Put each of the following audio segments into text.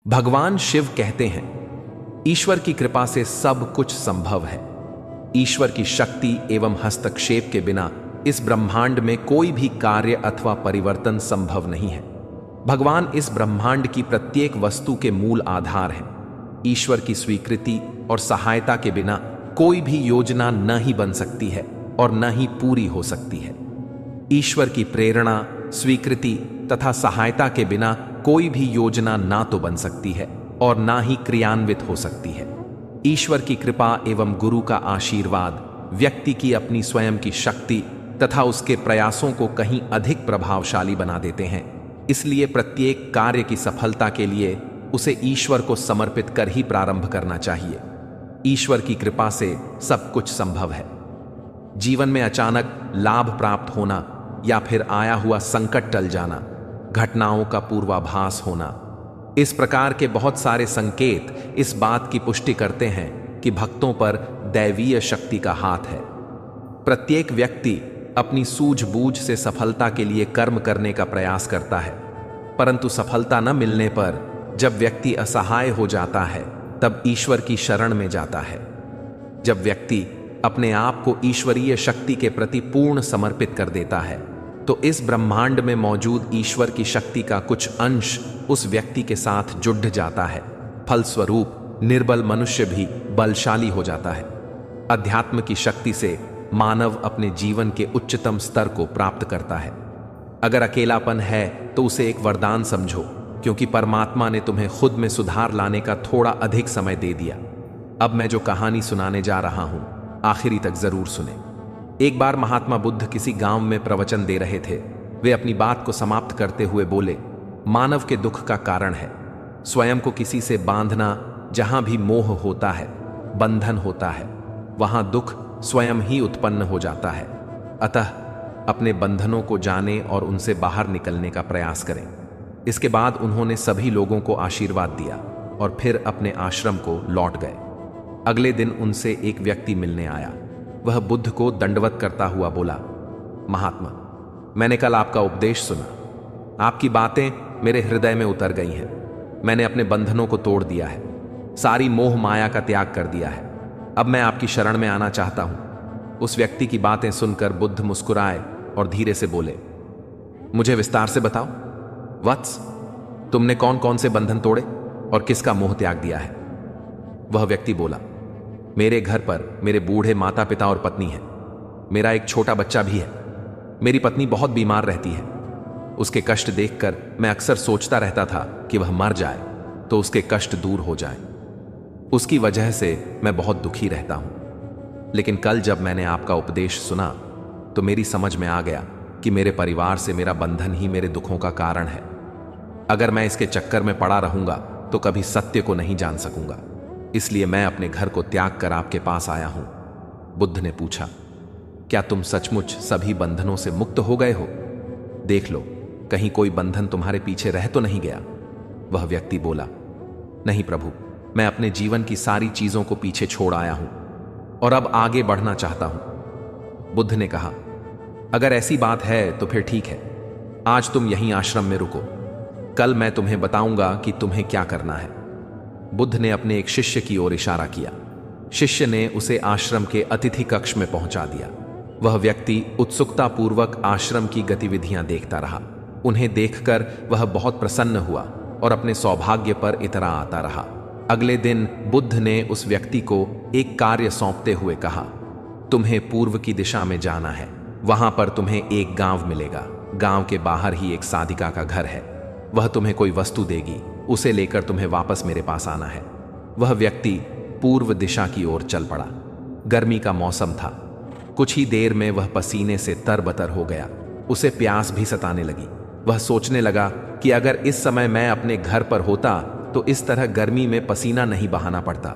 भगवान शिव कहते हैं, ईश्वर की कृपा से सब कुछ संभव है। ईश्वर की शक्ति एवं हस्तक्षेप के बिना इस ब्रह्मांड में कोई भी कार्य अथवा परिवर्तन संभव नहीं है। भगवान इस ब्रह्मांड की प्रत्येक वस्तु के मूल आधार हैं। ईश्वर की स्वीकृति और सहायता के बिना कोई भी योजना न ही बन सकती है और न ही पूरी हो सकती है। ईश्वर की प्रेरणा, स्वीकृति तथा सहायता के बिना कोई भी योजना ना तो बन सकती है और ना ही क्रियान्वित हो सकती है। ईश्वर की कृपा एवं गुरु का आशीर्वाद व्यक्ति की अपनी स्वयं की शक्ति तथा उसके प्रयासों को कहीं अधिक प्रभावशाली बना देते हैं। इसलिए प्रत्येक कार्य की सफलता के लिए उसे ईश्वर को समर्पित कर ही प्रारंभ करना चाहिए। ईश्वर की कृपा से सब कुछ संभव है। जीवन में अचानक लाभ प्राप्त होना या फिर आया हुआ संकट टल जाना, घटनाओं का पूर्वाभास होना, इस प्रकार के बहुत सारे संकेत इस बात की पुष्टि करते हैं कि भक्तों पर दैवीय शक्ति का हाथ है। प्रत्येक व्यक्ति अपनी सूझबूझ से सफलता के लिए कर्म करने का प्रयास करता है, परंतु सफलता न मिलने पर जब व्यक्ति असहाय हो जाता है तब ईश्वर की शरण में जाता है। जब व्यक्ति अपने आप को ईश्वरीय शक्ति के प्रति पूर्ण समर्पित कर देता है तो इस ब्रह्मांड में मौजूद ईश्वर की शक्ति का कुछ अंश उस व्यक्ति के साथ जुड़ जाता है। फलस्वरूप निर्बल मनुष्य भी बलशाली हो जाता है। अध्यात्म की शक्ति से मानव अपने जीवन के उच्चतम स्तर को प्राप्त करता है। अगर अकेलापन है तो उसे एक वरदान समझो, क्योंकि परमात्मा ने तुम्हें खुद में सुधार लाने का थोड़ा अधिक समय दे दिया। अब मैं जो कहानी सुनाने जा रहा हूं, आखिरी तक जरूर सुने। एक बार महात्मा बुद्ध किसी गांव में प्रवचन दे रहे थे। वे अपनी बात को समाप्त करते हुए बोले, मानव के दुख का कारण है स्वयं को किसी से बांधना। जहां भी मोह होता है, बंधन होता है, वहां दुख स्वयं ही उत्पन्न हो जाता है। अतः अपने बंधनों को जाने और उनसे बाहर निकलने का प्रयास करें। इसके बाद उन्होंने सभी लोगों को आशीर्वाद दिया और फिर अपने आश्रम को लौट गए। अगले दिन उनसे एक व्यक्ति मिलने आया। वह बुद्ध को दंडवत करता हुआ बोला, महात्मा, मैंने कल आपका उपदेश सुना। आपकी बातें मेरे हृदय में उतर गई हैं। मैंने अपने बंधनों को तोड़ दिया है, सारी मोह माया का त्याग कर दिया है। अब मैं आपकी शरण में आना चाहता हूं। उस व्यक्ति की बातें सुनकर बुद्ध मुस्कुराए और धीरे से बोले, मुझे विस्तार से बताओ वत्स, तुमने कौन कौन से बंधन तोड़े और किसका मोह त्याग दिया है? वह व्यक्ति बोला, मेरे घर पर मेरे बूढ़े माता पिता और पत्नी है। मेरा एक छोटा बच्चा भी है। मेरी पत्नी बहुत बीमार रहती है। उसके कष्ट देखकर मैं अक्सर सोचता रहता था कि वह मर जाए तो उसके कष्ट दूर हो जाए। उसकी वजह से मैं बहुत दुखी रहता हूं। लेकिन कल जब मैंने आपका उपदेश सुना तो मेरी समझ में आ गया कि मेरे परिवार से मेरा बंधन ही मेरे दुखों का कारण है। अगर मैं इसके चक्कर में पड़ा रहूंगा तो कभी सत्य को नहीं जान सकूंगा। इसलिए मैं अपने घर को त्याग कर आपके पास आया हूं। बुद्ध ने पूछा, क्या तुम सचमुच सभी बंधनों से मुक्त हो गए हो? देख लो, कहीं कोई बंधन तुम्हारे पीछे रह तो नहीं गया। वह व्यक्ति बोला, नहीं प्रभु, मैं अपने जीवन की सारी चीजों को पीछे छोड़ आया हूं और अब आगे बढ़ना चाहता हूं। बुद्ध ने कहा, अगर ऐसी बात है तो फिर ठीक है। आज तुम यहीं आश्रम में रुको। कल मैं तुम्हें बताऊंगा कि तुम्हें क्या करना है। बुद्ध ने अपने एक शिष्य की ओर इशारा किया। शिष्य ने उसे आश्रम के अतिथि कक्ष में पहुंचा दिया। वह व्यक्ति उत्सुकता पूर्वक आश्रम की गतिविधियां देखता रहा। उन्हें देखकर वह बहुत प्रसन्न हुआ और अपने सौभाग्य पर इतरा आता रहा। अगले दिन बुद्ध ने उस व्यक्ति को एक कार्य सौंपते हुए कहा, तुम्हें पूर्व की दिशा में जाना है। वहां पर तुम्हें एक गांव मिलेगा। गांव के बाहर ही एक साधिका का घर है। वह तुम्हें कोई वस्तु देगी, उसे लेकर तुम्हें वापस मेरे पास आना है। वह व्यक्ति पूर्व दिशा की ओर चल पड़ा। गर्मी का मौसम था। कुछ ही देर में वह पसीने से तरबतर हो गया। उसे प्यास भी सताने लगी। वह सोचने लगा कि अगर इस समय मैं अपने घर पर होता तो इस तरह गर्मी में पसीना नहीं बहाना पड़ता।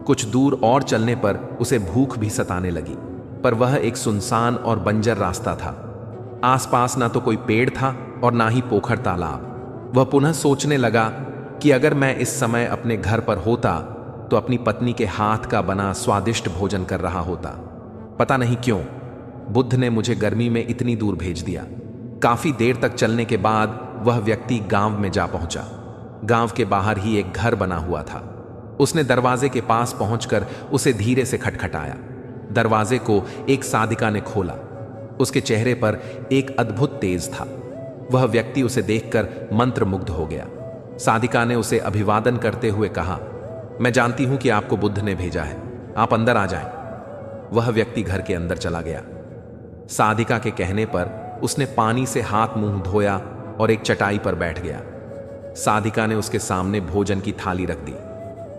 कुछ दूर और चलने पर उसे भूख भी सताने लगी, पर वह एक सुनसान और बंजर रास्ता था। आसपास ना तो कोई पेड़ था और ना ही पोखर तालाब। वह पुनः सोचने लगा कि अगर मैं इस समय अपने घर पर होता तो अपनी पत्नी के हाथ का बना स्वादिष्ट भोजन कर रहा होता। पता नहीं क्यों बुद्ध ने मुझे गर्मी में इतनी दूर भेज दिया। काफी देर तक चलने के बाद वह व्यक्ति गांव में जा पहुंचा। गांव के बाहर ही एक घर बना हुआ था। उसने दरवाजे के पास पहुंचकर उसे धीरे से खटखटाया। दरवाजे को एक साधिका ने खोला। उसके चेहरे पर एक अद्भुत तेज था। वह व्यक्ति उसे देखकर मंत्रमुग्ध हो गया। साधिका ने उसे अभिवादन करते हुए कहा, मैं जानती हूं कि आपको बुद्ध ने भेजा है, आप अंदर आ जाएं। वह व्यक्ति घर के अंदर चला गया। साधिका के कहने पर उसने पानी से हाथ मुंह धोया और एक चटाई पर बैठ गया। साधिका ने उसके सामने भोजन की थाली रख दी।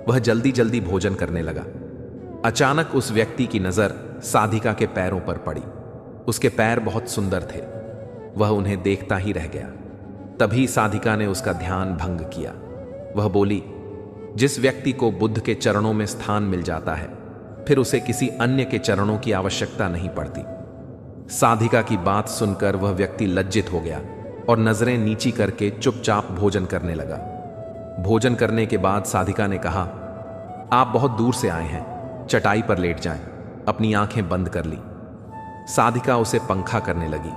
वह जल्दी जल्दी भोजन करने लगा। अचानक उस व्यक्ति की नजर साधिका के पैरों पर पड़ी। उसके पैर बहुत सुंदर थे। वह उन्हें देखता ही रह गया। तभी साधिका ने उसका ध्यान भंग किया। वह बोली, जिस व्यक्ति को बुद्ध के चरणों में स्थान मिल जाता है, फिर उसे किसी अन्य के चरणों की आवश्यकता नहीं पड़ती। साधिका की बात सुनकर वह व्यक्ति लज्जित हो गया और नजरें नीची करके चुपचाप भोजन करने लगा। भोजन करने के बाद साधिका ने कहा, आप बहुत दूर से आए हैं, चटाई पर लेट जाएं। अपनी आंखें बंद कर ली। साधिका उसे पंखा करने लगी,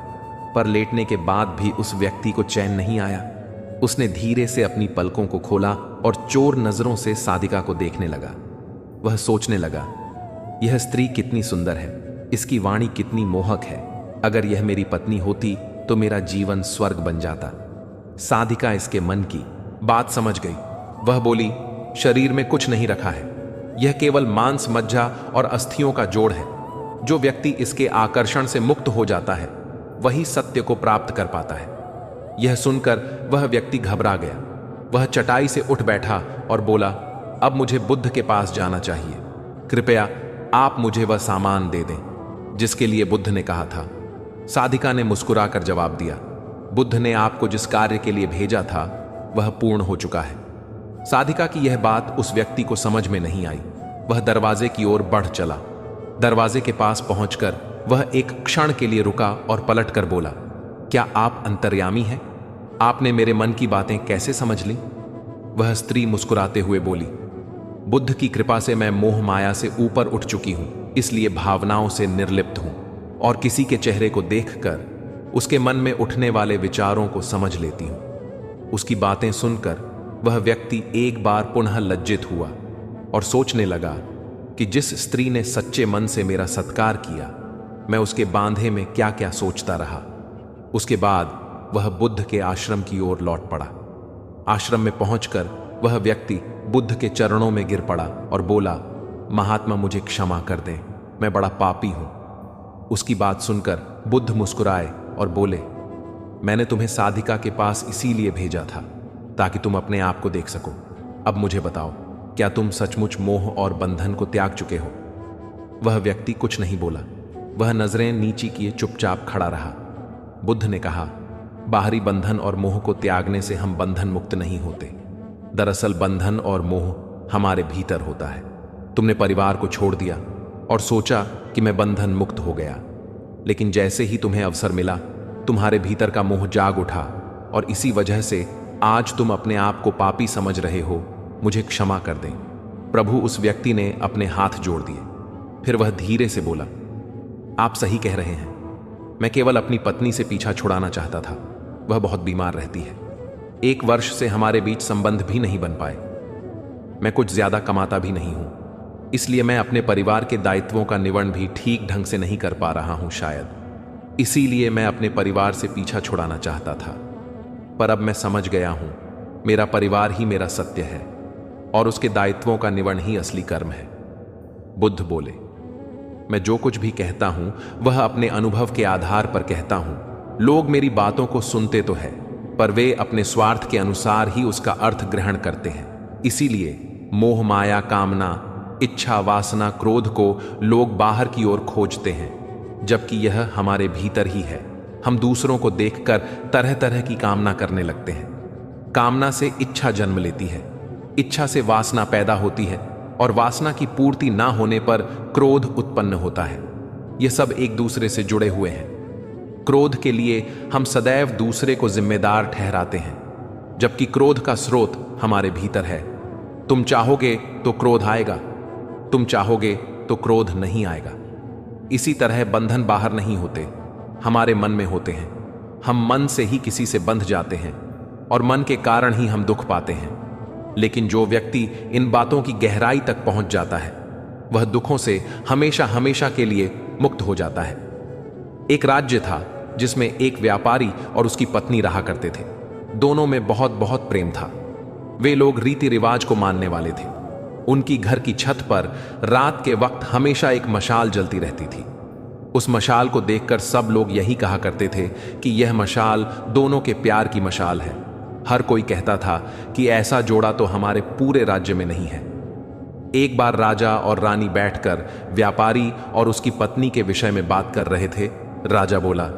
पर लेटने के बाद भी उस व्यक्ति को चैन नहीं आया। उसने धीरे से अपनी पलकों को खोला और चोर नजरों से साधिका को देखने लगा। वह सोचने लगा, यह स्त्री कितनी सुंदर है, इसकी वाणी कितनी मोहक है। अगर यह मेरी पत्नी होती तो मेरा जीवन स्वर्ग बन जाता। साधिका इसके मन की बात समझ गई। वह बोली, शरीर में कुछ नहीं रखा है, यह केवल मांस, मज्जा और अस्थियों का जोड़ है। जो व्यक्ति इसके आकर्षण से मुक्त हो जाता है, वही सत्य को प्राप्त कर पाता है। यह सुनकर वह व्यक्ति घबरा गया। वह चटाई से उठ बैठा और बोला, अब मुझे बुद्ध के पास जाना चाहिए। कृपया आप मुझे वह सामान दे दें जिसके लिए बुद्ध ने कहा था। साधिका ने मुस्कुराकर जवाब दिया, बुद्ध ने आपको जिस कार्य के लिए भेजा था वह पूर्ण हो चुका है। साधिका की यह बात उस व्यक्ति को समझ में नहीं आई। वह दरवाजे की ओर बढ़ चला। दरवाजे के पास पहुंचकर वह एक क्षण के लिए रुका और पलटकर बोला, क्या आप अंतर्यामी हैं? आपने मेरे मन की बातें कैसे समझ ली? वह स्त्री मुस्कुराते हुए बोली, बुद्ध की कृपा से मैं मोह माया से ऊपर उठ चुकी हूं, इसलिए भावनाओं से निर्लिप्त हूं और किसी के चेहरे को देखकर उसके मन में उठने वाले विचारों को समझ लेती हूं। उसकी बातें सुनकर वह व्यक्ति एक बार पुनः लज्जित हुआ और सोचने लगा कि जिस स्त्री ने सच्चे मन से मेरा सत्कार किया, मैं उसके बांधे में क्या क्या सोचता रहा। उसके बाद वह बुद्ध के आश्रम की ओर लौट पड़ा। आश्रम में पहुंचकर वह व्यक्ति बुद्ध के चरणों में गिर पड़ा और बोला, महात्मा मुझे क्षमा कर दें, मैं बड़ा पापी हूं। उसकी बात सुनकर बुद्ध मुस्कुराए और बोले, मैंने तुम्हें साधिका के पास इसीलिए भेजा था ताकि तुम अपने आप को देख सको। अब मुझे बताओ, क्या तुम सचमुच मोह और बंधन को त्याग चुके हो? वह व्यक्ति कुछ नहीं बोला। वह नजरें नीची किए चुपचाप खड़ा रहा। बुद्ध ने कहा, बाहरी बंधन और मोह को त्यागने से हम बंधन मुक्त नहीं होते। दरअसल बंधन और मोह हमारे भीतर होता है। तुमने परिवार को छोड़ दिया और सोचा कि मैं बंधन मुक्त हो गया, लेकिन जैसे ही तुम्हें अवसर मिला, तुम्हारे भीतर का मोह जाग उठा और इसी वजह से आज तुम अपने आप को पापी समझ रहे हो। मुझे क्षमा कर दें। प्रभु उस व्यक्ति ने अपने हाथ जोड़ दिए। फिर वह धीरे से बोला, आप सही कह रहे हैं, मैं केवल अपनी पत्नी से पीछा छुड़ाना चाहता था। वह बहुत बीमार रहती है। 1 वर्ष से हमारे बीच संबंध भी नहीं बन पाए। मैं कुछ ज्यादा कमाता भी नहीं हूं, इसलिए मैं अपने परिवार के दायित्वों का निर्वहन भी ठीक ढंग से नहीं कर पा रहा हूं। शायद इसीलिए मैं अपने परिवार से पीछा छुड़ाना चाहता था। पर अब मैं समझ गया हूं, मेरा परिवार ही मेरा सत्य है और उसके दायित्वों का निर्वहन ही असली कर्म है। बुद्ध बोले, मैं जो कुछ भी कहता हूं वह अपने अनुभव के आधार पर कहता हूं। लोग मेरी बातों को सुनते तो है, पर वे अपने स्वार्थ के अनुसार ही उसका अर्थ ग्रहण करते हैं। इसीलिए मोह, माया, कामना, इच्छा, वासना, क्रोध को लोग बाहर की ओर खोजते हैं, जबकि यह हमारे भीतर ही है। हम दूसरों को देखकर तरह तरह की कामना करने लगते हैं। कामना से इच्छा जन्म लेती है, इच्छा से वासना पैदा होती है और वासना की पूर्ति ना होने पर क्रोध उत्पन्न होता है। यह सब एक दूसरे से जुड़े हुए हैं। क्रोध के लिए हम सदैव दूसरे को जिम्मेदार ठहराते हैं, जबकि क्रोध का स्रोत हमारे भीतर है। तुम चाहोगे तो क्रोध आएगा, तुम चाहोगे तो क्रोध नहीं आएगा। इसी तरह बंधन बाहर नहीं होते, हमारे मन में होते हैं। हम मन से ही किसी से बंध जाते हैं। और मन के कारण ही हम दुख पाते हैं। लेकिन जो व्यक्ति इन बातों की गहराई तक पहुंच जाता है वह दुखों से हमेशा हमेशा के लिए मुक्त हो जाता है। एक राज्य था जिसमें एक व्यापारी और उसकी पत्नी रहा करते थे। दोनों में बहुत बहुत प्रेम था। वे लोग रीति रिवाज को मानने वाले थे। उनकी घर की छत पर रात के वक्त हमेशा एक मशाल जलती रहती थी। उस मशाल को देखकर सब लोग यही कहा करते थे कि यह मशाल दोनों के प्यार की मशाल है। हर कोई कहता था कि ऐसा जोड़ा तो हमारे पूरे राज्य में नहीं है। एक बार राजा और रानी बैठकर व्यापारी और उसकी पत्नी के विषय में बात कर रहे थे। राजा बोला,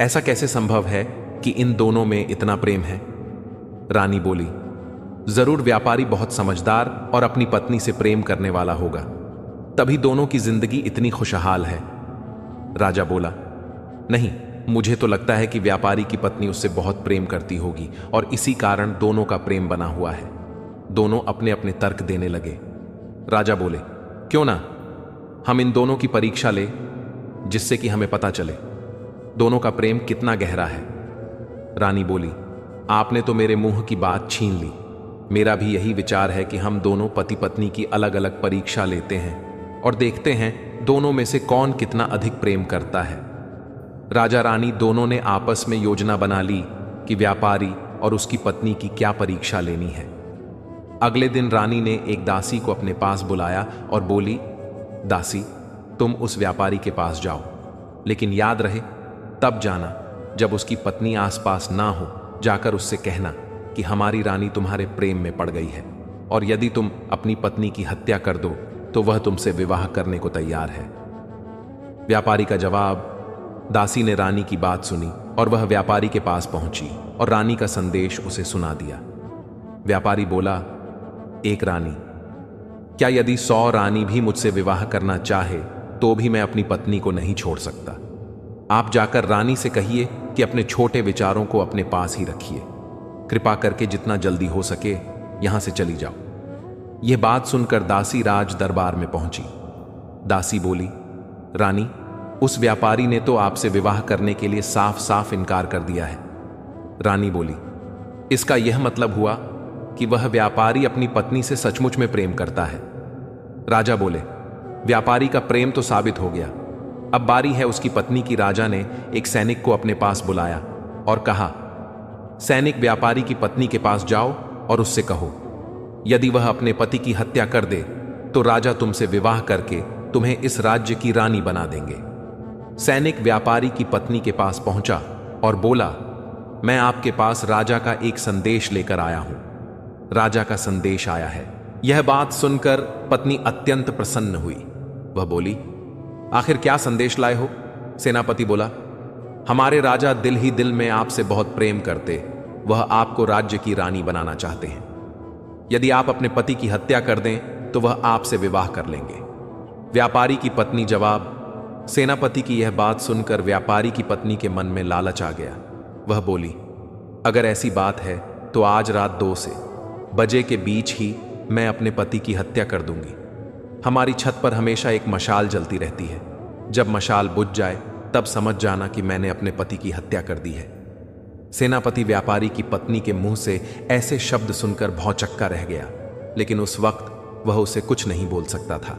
ऐसा कैसे संभव है कि इन दोनों में इतना प्रेम है? रानी बोली, जरूर व्यापारी बहुत समझदार और अपनी पत्नी से प्रेम करने वाला होगा, तभी दोनों की जिंदगी इतनी खुशहाल है। राजा बोला, नहीं, मुझे तो लगता है कि व्यापारी की पत्नी उससे बहुत प्रेम करती होगी और इसी कारण दोनों का प्रेम बना हुआ है। दोनों अपने अपने तर्क देने लगे। राजा बोले, क्यों ना हम इन दोनों की परीक्षा ले, जिससे कि हमें पता चले दोनों का प्रेम कितना गहरा है। रानी बोली, आपने तो मेरे मुंह की बात छीन ली। मेरा भी यही विचार है कि हम दोनों पति पत्नी की अलग अलग परीक्षा लेते हैं और देखते हैं दोनों में से कौन कितना अधिक प्रेम करता है। राजा रानी दोनों ने आपस में योजना बना ली कि व्यापारी और उसकी पत्नी की क्या परीक्षा लेनी है। अगले दिन रानी ने एक दासी को अपने पास बुलाया और बोली, दासी, तुम उस व्यापारी के पास जाओ, लेकिन याद रहे तब जाना जब उसकी पत्नी आसपास ना हो। जाकर उससे कहना कि हमारी रानी तुम्हारे प्रेम में पड़ गई है और यदि तुम अपनी पत्नी की हत्या कर दो तो वह तुमसे विवाह करने को तैयार है। व्यापारी का जवाब। दासी ने रानी की बात सुनी और वह व्यापारी के पास पहुंची और रानी का संदेश उसे सुना दिया। व्यापारी बोला, एक रानी, क्या यदि 100 रानी भी मुझसे विवाह करना चाहे तो भी मैं अपनी पत्नी को नहीं छोड़ सकता। आप जाकर रानी से कहिए कि अपने छोटे विचारों को अपने पास ही रखिए। कृपा करके जितना जल्दी हो सके यहां से चली जाओ। यह बात सुनकर दासी राज दरबार में पहुंची। दासी बोली, रानी, उस व्यापारी ने तो आपसे विवाह करने के लिए साफ साफ इनकार कर दिया है। रानी बोली, इसका यह मतलब हुआ कि वह व्यापारी अपनी पत्नी से सचमुच में प्रेम करता है। राजा बोले, व्यापारी का प्रेम तो साबित हो गया, अब बारी है उसकी पत्नी की। राजा ने एक सैनिक को अपने पास बुलाया और कहा, सैनिक, व्यापारी की पत्नी के पास जाओ और उससे कहो, यदि वह अपने पति की हत्या कर दे तो राजा तुमसे विवाह करके तुम्हें इस राज्य की रानी बना देंगे। सैनिक व्यापारी की पत्नी के पास पहुंचा और बोला, मैं आपके पास राजा का एक संदेश लेकर आया हूं। राजा का संदेश आया है। यह बात सुनकर पत्नी अत्यंत प्रसन्न हुई। वह बोली, आखिर क्या संदेश लाए हो? सेनापति बोला, हमारे राजा दिल ही दिल में आपसे बहुत प्रेम करते, वह आपको राज्य की रानी बनाना चाहते हैं। यदि आप अपने पति की हत्या कर दें तो वह आपसे विवाह कर लेंगे। व्यापारी की पत्नी जवाब। सेनापति की यह बात सुनकर व्यापारी की पत्नी के मन में लालच आ गया। वह बोली, अगर ऐसी बात है तो आज रात 2 बजे के बीच ही मैं अपने पति की हत्या कर दूंगी। हमारी छत पर हमेशा एक मशाल जलती रहती है। जब मशाल बुझ जाए तब समझ जाना कि मैंने अपने पति की हत्या कर दी है। सेनापति व्यापारी की पत्नी के मुंह से ऐसे शब्द सुनकर भौंचक्का रह गया, लेकिन उस वक्त वह उसे कुछ नहीं बोल सकता था।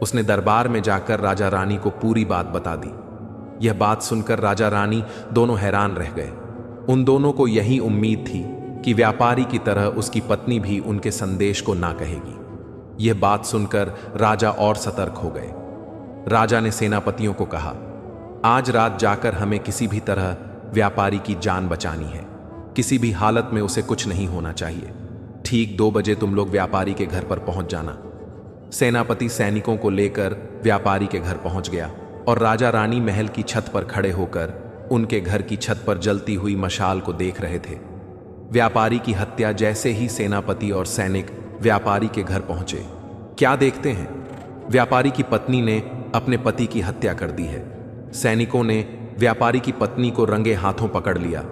उसने दरबार में जाकर राजा रानी को पूरी बात बता दी। यह बात सुनकर राजा रानी दोनों हैरान रह गए। उन दोनों को यही उम्मीद थी कि व्यापारी की तरह उसकी पत्नी भी उनके संदेश को ना कहेगी। यह बात सुनकर राजा और सतर्क हो गए। राजा ने सेनापतियों को कहा, आज रात जाकर हमें किसी भी तरह व्यापारी की जान बचानी है। किसी भी हालत में उसे कुछ नहीं होना चाहिए। ठीक 2 बजे तुम लोग व्यापारी के घर पर पहुंच जाना। सेनापति सैनिकों को लेकर व्यापारी के घर पहुंच गया और राजा रानी महल की छत पर खड़े होकर उनके घर की छत पर जलती हुई मशाल को देख रहे थे। व्यापारी की हत्या जैसे ही सेनापति और सैनिक व्यापारी के घर पहुंचे, क्या देखते हैं, व्यापारी की पत्नी ने अपने पति की हत्या कर दी है। सैनिकों ने व्यापारी की पत्नी को रंगे हाथों पकड़ लिया।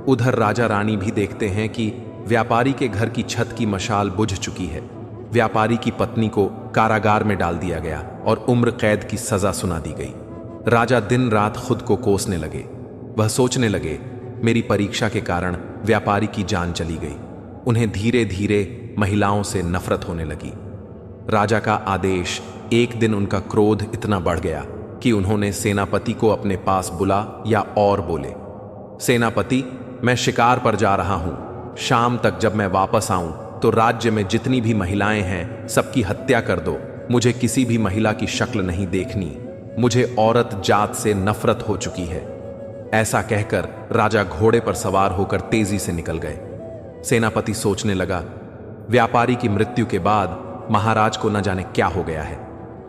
उधर राजा रानी भी देखते हैं कि व्यापारी के घर की छत की मशाल बुझ चुकी है। व्यापारी की पत्नी को कारागार में डाल दिया गया और उम्र कैद की सजा सुना दी गई। राजा दिन रात खुद को कोसने लगे। वह सोचने लगे, मेरी परीक्षा के कारण व्यापारी की जान चली गई। उन्हें धीरे धीरे महिलाओं से नफरत होने लगी। राजा का आदेश, एक दिन उनका क्रोध इतना बढ़ गया कि उन्होंने सेनापति को अपने पास बुला या और बोले, सेनापति, मैं शिकार पर जा रहा हूं। शाम तक जब मैं वापस आऊं तो राज्य में जितनी भी महिलाएं हैं सबकी हत्या कर दो। मुझे किसी भी महिला की शक्ल नहीं देखनी। मुझे औरत जात से नफरत हो चुकी है। ऐसा कहकर राजा घोड़े पर सवार होकर तेजी से निकल गए। सेनापति सोचने लगा, व्यापारी की मृत्यु के बाद महाराज को न जाने क्या हो गया है।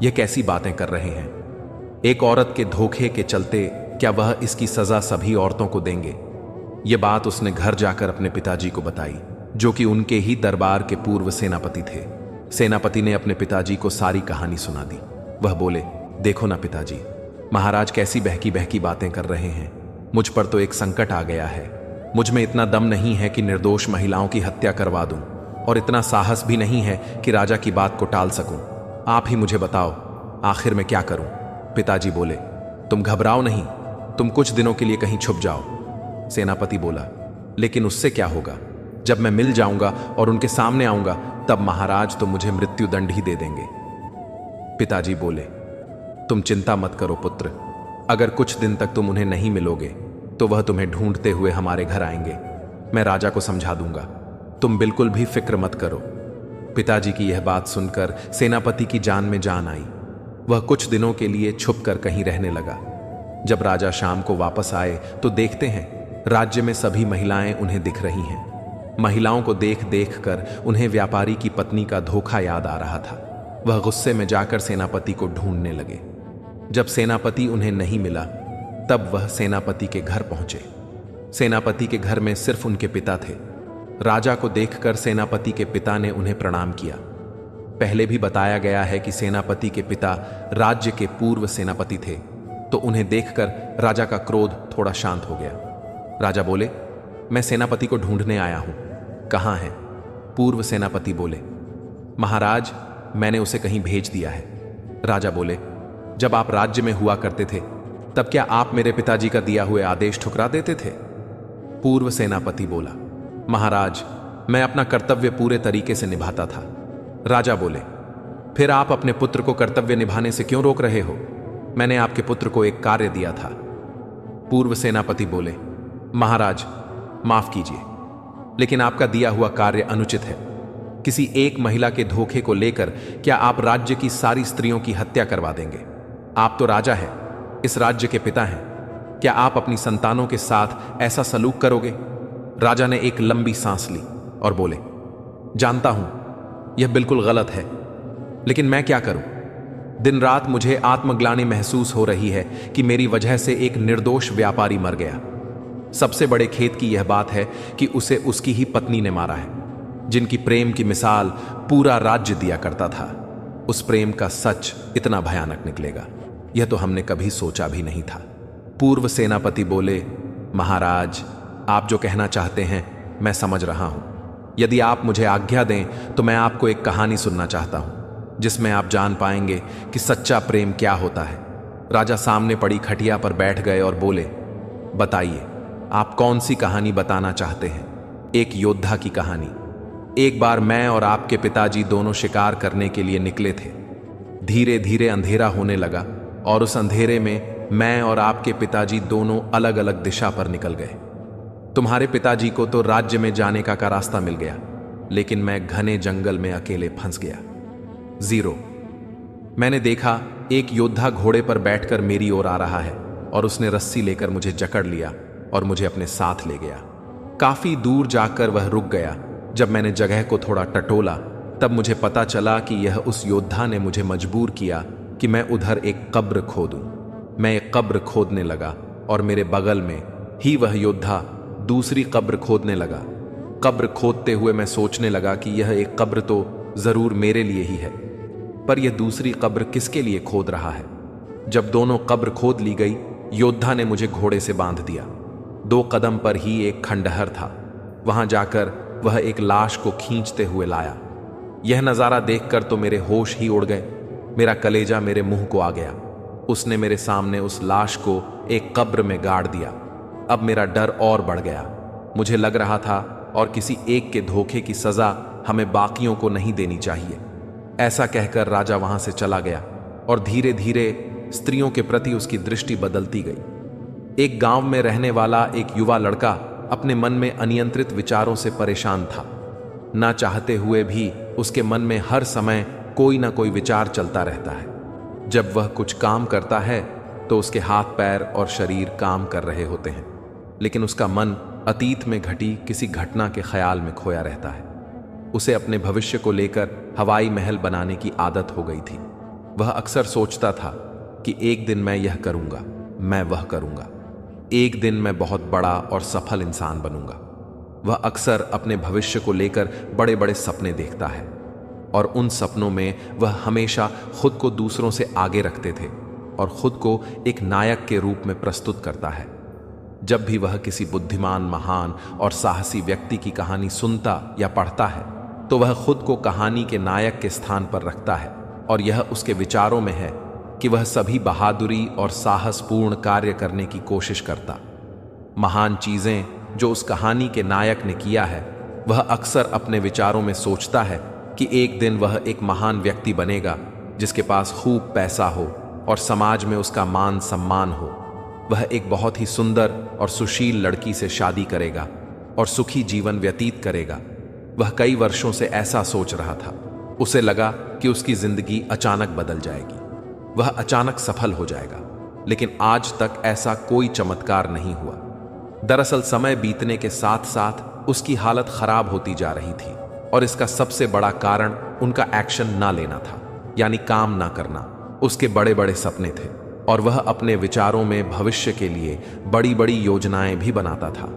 यह कैसी बातें कर रहे हैं। एक औरत के धोखे के चलते क्या वह इसकी सजा सभी औरतों को देंगे। यह बात उसने घर जाकर अपने पिताजी को बताई, जो कि उनके ही दरबार के पूर्व सेनापति थे। सेनापति ने अपने पिताजी को सारी कहानी सुना दी। वह बोले, देखो ना पिताजी, महाराज कैसी बहकी बहकी बातें कर रहे हैं। मुझ पर तो एक संकट आ गया है। मुझ में इतना दम नहीं है कि निर्दोष महिलाओं की हत्या करवा दूं, और इतना साहस भी नहीं है कि राजा की बात को टाल सकूं। आप ही मुझे बताओ, आखिर मैं क्या करूं। पिताजी बोले, तुम घबराओ नहीं, तुम कुछ दिनों के लिए कहीं छुप जाओ। सेनापति बोला, लेकिन उससे क्या होगा। जब मैं मिल जाऊंगा और उनके सामने आऊंगा तब महाराज तो मुझे मृत्युदंड ही दे देंगे। पिताजी बोले, तुम चिंता मत करो पुत्र। अगर कुछ दिन तक तुम उन्हें नहीं मिलोगे तो वह तुम्हें ढूंढते हुए हमारे घर आएंगे। मैं राजा को समझा दूंगा। तुम बिल्कुल भी फिक्र मत करो। पिताजी की यह बात सुनकर सेनापति की जान में जान आई। वह कुछ दिनों के लिए छुपकर कहीं रहने लगा। जब राजा शाम को वापस आए तो देखते हैं राज्य में सभी महिलाएं उन्हें दिख रही हैं। महिलाओं को देख देख कर उन्हें व्यापारी की पत्नी का धोखा याद आ रहा था। वह गुस्से में जाकर सेनापति को ढूंढने लगे। जब सेनापति उन्हें नहीं मिला तब वह सेनापति के घर पहुंचे। सेनापति के घर में सिर्फ उनके पिता थे। राजा को देखकर सेनापति के पिता ने उन्हें प्रणाम किया। पहले भी बताया गया है कि सेनापति के पिता राज्य के पूर्व सेनापति थे, तो उन्हें देखकर राजा का क्रोध थोड़ा शांत हो गया। राजा बोले, मैं सेनापति को ढूंढने आया हूं, कहां है। पूर्व सेनापति बोले, महाराज, मैंने उसे कहीं भेज दिया है। राजा बोले, जब आप राज्य में हुआ करते थे तब क्या आप मेरे पिताजी का दिया हुए आदेश ठुकरा देते थे। पूर्व सेनापति बोला, महाराज, मैं अपना कर्तव्य पूरे तरीके से निभाता था। राजा बोले, फिर आप अपने पुत्र को कर्तव्य निभाने से क्यों रोक रहे हो। मैंने आपके पुत्र को एक कार्य दिया था। पूर्व सेनापति बोले, महाराज, माफ कीजिए, लेकिन आपका दिया हुआ कार्य अनुचित है। किसी एक महिला के धोखे को लेकर क्या आप राज्य की सारी स्त्रियों की हत्या करवा देंगे। आप तो राजा हैं, इस राज्य के पिता हैं। क्या आप अपनी संतानों के साथ ऐसा सलूक करोगे। राजा ने एक लंबी सांस ली और बोले, जानता हूं यह बिल्कुल गलत है, लेकिन मैं क्या करूं। दिन रात मुझे आत्मग्लानि महसूस हो रही है कि मेरी वजह से एक निर्दोष व्यापारी मर गया। सबसे बड़े खेद की यह बात है कि उसे उसकी ही पत्नी ने मारा है, जिनकी प्रेम की मिसाल पूरा राज्य दिया करता था। उस प्रेम का सच इतना भयानक निकलेगा, यह तो हमने कभी सोचा भी नहीं था। पूर्व सेनापति बोले, महाराज, आप जो कहना चाहते हैं मैं समझ रहा हूं। यदि आप मुझे आज्ञा दें तो मैं आपको एक कहानी सुनना चाहता हूं, जिसमें आप जान पाएंगे कि सच्चा प्रेम क्या होता है। राजा सामने पड़ी खटिया पर बैठ गए और बोले, बताइए, आप कौन सी कहानी बताना चाहते हैं। एक योद्धा की कहानी। एक बार मैं और आपके पिताजी दोनों शिकार करने के लिए निकले थे। धीरे धीरे अंधेरा होने लगा और उस अंधेरे में मैं और आपके पिताजी दोनों अलग अलग दिशा पर निकल गए। तुम्हारे पिताजी को तो राज्य में जाने का रास्ता मिल गया, लेकिन मैं घने जंगल में अकेले फंस गया। 0। मैंने देखा एक योद्धा घोड़े पर बैठकर मेरी ओर आ रहा है और उसने रस्सी लेकर मुझे जकड़ लिया और मुझे अपने साथ ले गया। काफी दूर जाकर वह रुक गया। जब मैंने जगह को थोड़ा टटोला तब मुझे पता चला कि यह उस योद्धा ने मुझे मजबूर किया कि मैं उधर एक कब्र खोदूं। मैं एक कब्र खोदने लगा और मेरे बगल में ही वह योद्धा दूसरी कब्र खोदने लगा। कब्र खोदते हुए मैं सोचने लगा कि यह एक कब्र तो जरूर मेरे लिए ही है, पर यह दूसरी कब्र किसके लिए खोद रहा है। जब दोनों कब्र खोद ली गई, योद्धा ने मुझे घोड़े से बांध दिया। 2 कदम पर ही एक खंडहर था। वहां जाकर वह एक लाश को खींचते हुए लाया। यह नजारा देखकर तो मेरे होश ही उड़ गए। मेरा कलेजा मेरे मुंह को आ गया। उसने मेरे सामने उस लाश को एक कब्र में गाड़ दिया। अब मेरा डर और बढ़ गया। मुझे लग रहा था और किसी एक के धोखे की सजा हमें बाकियों को नहीं देनी चाहिए। ऐसा कहकर राजा वहां से चला गया और धीरे धीरे स्त्रियों के प्रति उसकी दृष्टि बदलती गई। एक गांव में रहने वाला एक युवा लड़का अपने मन में अनियंत्रित विचारों से परेशान था। ना चाहते हुए भी उसके मन में हर समय कोई ना कोई विचार चलता रहता है। जब वह कुछ काम करता है तो उसके हाथ पैर और शरीर काम कर रहे होते हैं, लेकिन उसका मन अतीत में घटी किसी घटना के ख्याल में खोया रहता है। उसे अपने भविष्य को लेकर हवाई महल बनाने की आदत हो गई थी। वह अक्सर सोचता था कि एक दिन मैं यह करूंगा, मैं वह करूंगा, एक दिन मैं बहुत बड़ा और सफल इंसान बनूंगा। वह अक्सर अपने भविष्य को लेकर बड़े बड़े सपने देखता है और उन सपनों में वह हमेशा खुद को दूसरों से आगे रखते थे और खुद को एक नायक के रूप में प्रस्तुत करता है। जब भी वह किसी बुद्धिमान, महान और साहसी व्यक्ति की कहानी सुनता या पढ़ता है तो वह खुद को कहानी के नायक के स्थान पर रखता है और यह उसके विचारों में है कि वह सभी बहादुरी और साहसपूर्ण कार्य करने की कोशिश करता। महान चीजें जो उस कहानी के नायक ने किया है, वह अक्सर अपने विचारों में सोचता है कि एक दिन वह एक महान व्यक्ति बनेगा जिसके पास खूब पैसा हो और समाज में उसका मान सम्मान हो। वह एक बहुत ही सुंदर और सुशील लड़की से शादी करेगा और सुखी जीवन व्यतीत करेगा। वह कई वर्षों से ऐसा सोच रहा था। उसे लगा कि उसकी जिंदगी अचानक बदल जाएगी, वह अचानक सफल हो जाएगा, लेकिन आज तक ऐसा कोई चमत्कार नहीं हुआ। दरअसल समय बीतने के साथ साथ उसकी हालत खराब होती जा रही थी और इसका सबसे बड़ा कारण उनका एक्शन ना लेना था, यानी काम ना करना। उसके बड़े बड़े सपने थे और वह अपने विचारों में भविष्य के लिए बड़ी बड़ी योजनाएं भी बनाता था,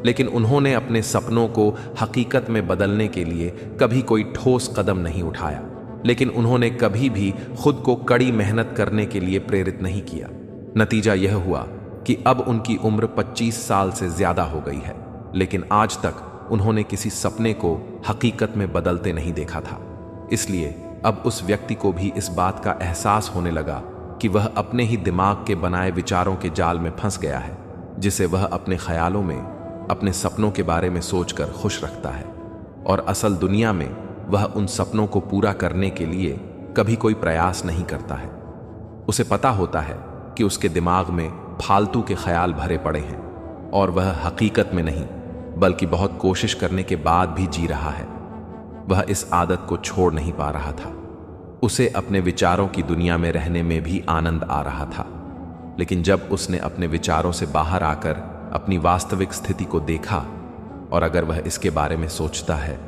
लेकिन उन्होंने अपने सपनों को हकीकत में बदलने के लिए कभी कोई ठोस कदम नहीं उठाया। लेकिन उन्होंने कभी भी खुद को कड़ी मेहनत करने के लिए प्रेरित नहीं किया। नतीजा यह हुआ कि अब उनकी उम्र 25 साल से ज्यादा हो गई है, लेकिन आज तक उन्होंने किसी सपने को हकीकत में बदलते नहीं देखा था। इसलिए अब उस व्यक्ति को भी इस बात का एहसास होने लगा कि वह अपने ही दिमाग के बनाए विचारों के जाल में फंस गया है, जिसे वह अपने ख्यालों में अपने सपनों के बारे में सोचकर खुश रखता है और असल दुनिया में वह उन सपनों को पूरा करने के लिए कभी कोई प्रयास नहीं करता है। उसे पता होता है कि उसके दिमाग में फालतू के ख्याल भरे पड़े हैं और वह हकीकत में नहीं बल्कि बहुत कोशिश करने के बाद भी जी रहा है। वह इस आदत को छोड़ नहीं पा रहा था। उसे अपने विचारों की दुनिया में रहने में भी आनंद आ रहा था, लेकिन जब उसने अपने विचारों से बाहर आकर अपनी वास्तविक स्थिति को देखा और अगर वह इसके बारे में सोचता है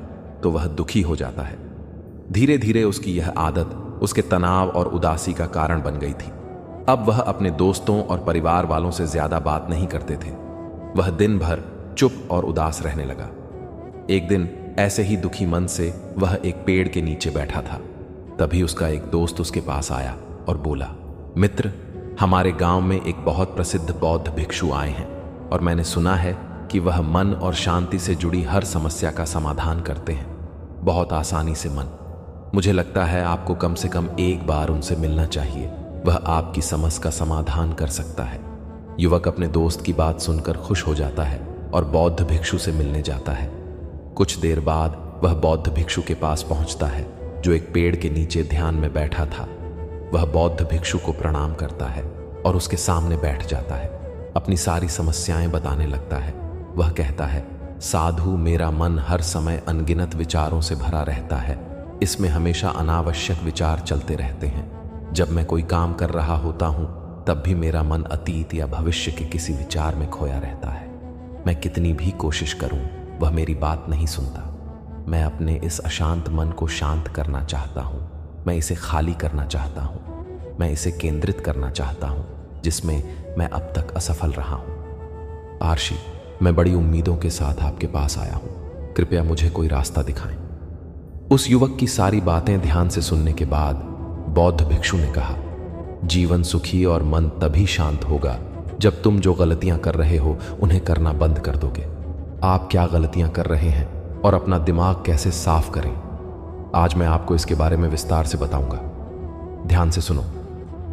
तो वह दुखी हो जाता है। धीरे धीरे उसकी यह आदत उसके तनाव और उदासी का कारण बन गई थी। अब वह अपने दोस्तों और परिवार वालों से ज्यादा बात नहीं करते थे। वह दिन भर चुप और उदास रहने लगा। एक दिन ऐसे ही दुखी मन से वह एक पेड़ के नीचे बैठा था। तभी उसका एक दोस्त उसके पास आया और बोला, मित्र, हमारे गांव में एक बहुत प्रसिद्ध बौद्ध भिक्षु आए हैं और मैंने सुना है कि वह मन और शांति से जुड़ी हर समस्या का समाधान करते हैं, बहुत आसानी से। मुझे लगता है आपको कम से कम एक बार उनसे मिलना चाहिए, वह आपकी समस्या का समाधान कर सकता है। युवक अपने दोस्त की बात सुनकर खुश हो जाता है और बौद्ध भिक्षु से मिलने जाता है। कुछ देर बाद वह बौद्ध भिक्षु के पास पहुंचता है जो एक पेड़ के नीचे ध्यान में बैठा था। वह बौद्ध भिक्षु को प्रणाम करता है और उसके सामने बैठ जाता है। अपनी सारी समस्याएं बताने लगता है। वह कहता है, साधु, मेरा मन हर समय अनगिनत विचारों से भरा रहता है। इसमें हमेशा अनावश्यक विचार चलते रहते हैं। जब मैं कोई काम कर रहा होता हूं तब भी मेरा मन अतीत या भविष्य के किसी विचार में खोया रहता है। मैं कितनी भी कोशिश करूं वह मेरी बात नहीं सुनता। मैं अपने इस अशांत मन को शांत करना चाहता हूं। मैं इसे खाली करना चाहता हूं। मैं इसे केंद्रित करना चाहता हूं जिसमें मैं अब तक असफल रहा हूं। आर्शी, मैं बड़ी उम्मीदों के साथ आपके पास आया हूं। कृपया मुझे कोई रास्ता दिखाएं। उस युवक की सारी बातें ध्यान से सुनने के बाद बौद्ध भिक्षु ने कहा, जीवन सुखी और मन तभी शांत होगा जब तुम जो गलतियां कर रहे हो उन्हें करना बंद कर दोगे। आप क्या गलतियां कर रहे हैं और अपना दिमाग कैसे साफ करें, आज मैं आपको इसके बारे में विस्तार से बताऊंगा। ध्यान से सुनो।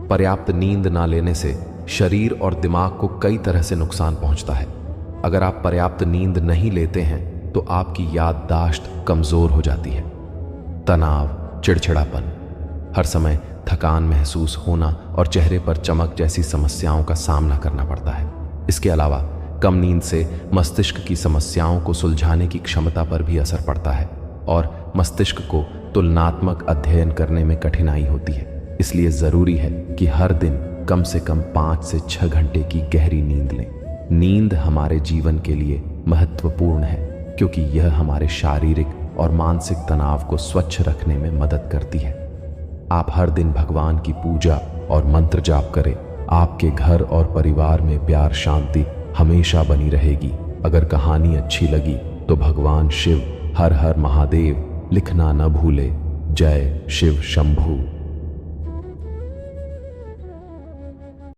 पर्याप्त नींद ना लेने से शरीर और दिमाग को कई तरह से नुकसान पहुंचता है। अगर आप पर्याप्त नींद नहीं लेते हैं तो आपकी याददाश्त कमजोर हो जाती है। तनाव, चिड़चिड़ापन, हर समय थकान महसूस होना और चेहरे पर चमक जैसी समस्याओं का सामना करना पड़ता है। इसके अलावा कम नींद से मस्तिष्क की समस्याओं को सुलझाने की क्षमता पर भी असर पड़ता है और मस्तिष्क को तुलनात्मक अध्ययन करने में कठिनाई होती है। इसलिए जरूरी है कि हर दिन कम से कम 5 से 6 घंटे की गहरी नींद लें। नींद हमारे जीवन के लिए महत्वपूर्ण है क्योंकि यह हमारे शारीरिक और मानसिक तनाव को स्वच्छ रखने में मदद करती है। आप हर दिन भगवान की पूजा और मंत्र जाप करें। आपके घर और परिवार में प्यार, शांति हमेशा बनी रहेगी। अगर कहानी अच्छी लगी तो भगवान शिव हर हर महादेव लिखना न भूले। जय शिव शंभू।